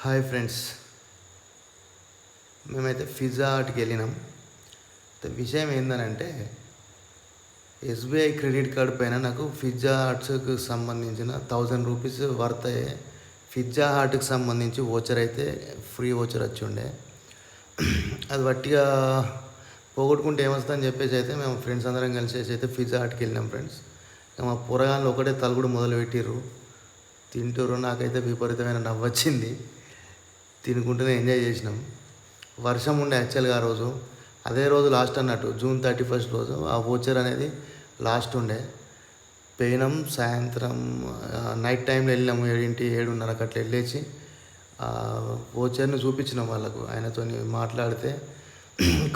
Hi friends, మేమైతే pizza హట్కి వెళ్ళినాం. విషయం ఏంటంటే ఎస్బీఐ క్రెడిట్ కార్డు పైన నాకు పిజ్జా హట్స్కి సంబంధించిన 1000 రూపీస్ వర్త్ పిజ్జా హట్కి సంబంధించి ఓచర్ అయితే ఫ్రీ ఓచర్ వచ్చి ఉండే. అది వట్టిగా పోగొట్టుకుంటే ఏమొస్తుందని చెప్పేసి అయితే మేము ఫ్రెండ్స్ అందరం కలిసి అయితే పిజ్జా హట్కి వెళ్ళినాం ఫ్రెండ్స్. మా పొరగాళ్ళు ఒకటే తలుగుడు మొదలుపెట్టిర్రు, తింటారు. నాకైతే విపరీతమైన నవ్వు వచ్చింది. తినుకుంటూనే ఎంజాయ్ చేసినాం. వర్షం ఉండే యాక్చువల్గా ఆ రోజు, అదే రోజు లాస్ట్ అన్నట్టు జూన్ 31 రోజు ఆ ఓచర్ అనేది లాస్ట్ ఉండే. పోయినాం సాయంత్రం నైట్ టైంలో వెళ్ళినాము, 7:30 అట్లా వెళ్ళేసి ఓచర్ని చూపించినాం వాళ్ళకు. ఆయనతో మాట్లాడితే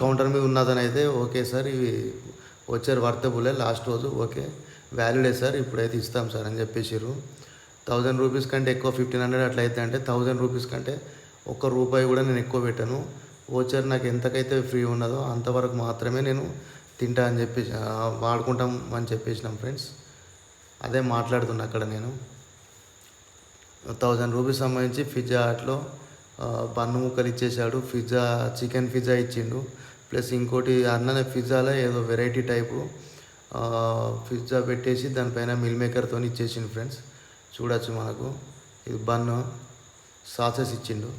కౌంటర్ మీద ఉన్నదని అయితే ఓకే సార్, ఇవి ఓచర్ వర్తబులే, లాస్ట్ రోజు ఓకే వ్యాలిడే సార్, ఇప్పుడైతే ఇస్తాం సార్ అని చెప్పేసారు. 1000 రూపీస్ కంటే ఎక్కువ 1500 అట్లా అయితే అంటే 1000 రూపీస్ కంటే ₹1 కూడా నేను ఎక్కువ పెట్టాను. ఓచర్ నాకు ఎంతకైతే ఫ్రీ ఉన్నదో అంతవరకు మాత్రమే నేను తింటా అని చెప్పేసి వాడుకుంటాం అని చెప్పేసినాం ఫ్రెండ్స్. అదే మాట్లాడుతున్నా అక్కడ నేను. 1000 రూపీస్ సంబంధించి పిజ్జా హట్లో బన్ను ముక్కలు ఇచ్చేసాడు, చికెన్ పిజ్జా ఇచ్చిండు, ప్లస్ ఇంకోటి అన్ననే పిజ్జాలో ఏదో వెరైటీ టైపు పిజ్జా పెట్టేసి దానిపైన మిల్ మేకర్తో ఇచ్చేసిండు ఫ్రెండ్స్. చూడొచ్చు మనకు. ఇది బన్ను సాసెస్ ఇచ్చిండు.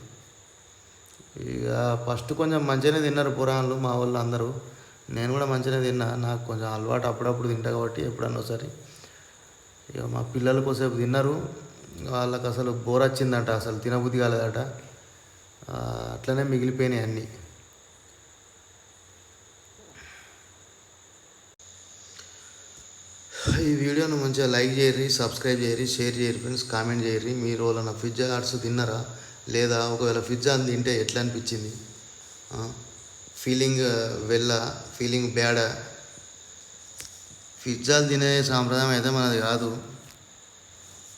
ఇక ఫస్ట్ కొంచెం మంచిగానే తిన్నారు పురాణాలు మా వాళ్ళు అందరూ. నేను కూడా మంచిగానే తిన్నా, నాకు కొంచెం అలవాటు, అప్పుడప్పుడు తింటా కాబట్టి ఎప్పుడన్నా ఒకసారి. ఇక మా పిల్లలు కొద్దిసేపు తిన్నారు, వాళ్ళకి అసలు బోర్ వచ్చిందంట, అసలు తినబుద్ధి కాలేదట. అట్లనే మిగిలిపోయినాయి అన్నీ. ఈ వీడియోను మంచిగా లైక్ చేయరి, సబ్స్క్రైబ్ చేయరి, షేర్ చేయరి ఫ్రెండ్స్, కామెంట్ చేయరి. మీరు వాళ్ళ పిజ్జా హట్స్ తిన్నారా లేదా? ఒకవేళ పిజ్జా తింటే ఎట్లా అనిపించింది? ఫీలింగ్ ఫీలింగ్ బ్యాడా? పిజ్జాలు తినే సాంప్రదాయం అయితే మనది కాదు.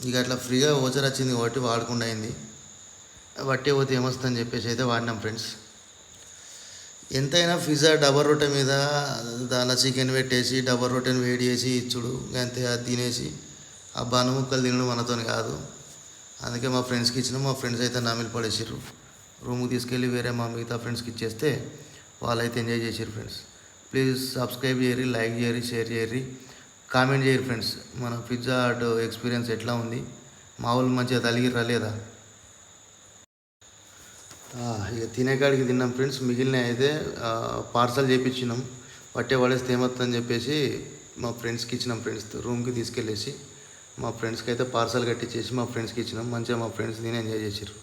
ఇక అట్లా ఫ్రీగా ఓచర్ వచ్చింది కాబట్టి వాడకుండా అయింది. వట్టే పోతే ఏమొస్తుందని చెప్పేసి అయితే వాడినాం ఫ్రెండ్స్. ఎంతైనా పిజ్జా డబల్ రొట్టె మీద దానిలో చికెన్ పెట్టేసి డబల్ రొట్టెని వేడి చేసి ఇచ్చుడు, అంతే. అది తినేసి ఆ బన్ను ముక్కలు తినడం మనతో కాదు. అందుకే మా ఫ్రెండ్స్కి ఇచ్చినాం. మా ఫ్రెండ్స్ అయితే నామిల్ పడేసారు. రూమ్కి తీసుకెళ్ళి వేరే మా మిగతా ఫ్రెండ్స్కి ఇచ్చేస్తే వాళ్ళైతే ఎంజాయ్ చేసారు ఫ్రెండ్స్. ప్లీజ్ సబ్స్క్రైబ్ చేయరి, లైక్ చేయరి, షేర్ చేయరి, కామెంట్ చేయరు ఫ్రెండ్స్. మన పిజ్జా హట్ ఎక్స్పీరియన్స్ ఎట్లా ఉంది? మా వాళ్ళు మంచిగా తలిగిర్రా లేదా? ఇక తినేకాడికి తిన్నాం ఫ్రెండ్స్. మిగిలిన అయితే పార్సల్ చేయించినాం. పట్టే పడేస్తే ఏమొస్తుందని చెప్పేసి మా ఫ్రెండ్స్కి ఇచ్చినాం. ఫ్రెండ్స్ రూమ్కి తీసుకెళ్ళేసి మా ఫ్రెండ్స్కి అయితే పార్సల్ కట్టించేసి మా ఫ్రెండ్స్కి ఇచ్చినాం. మంచిగా మా ఫ్రెండ్స్ తిని ఎంజాయ్ చేసారు.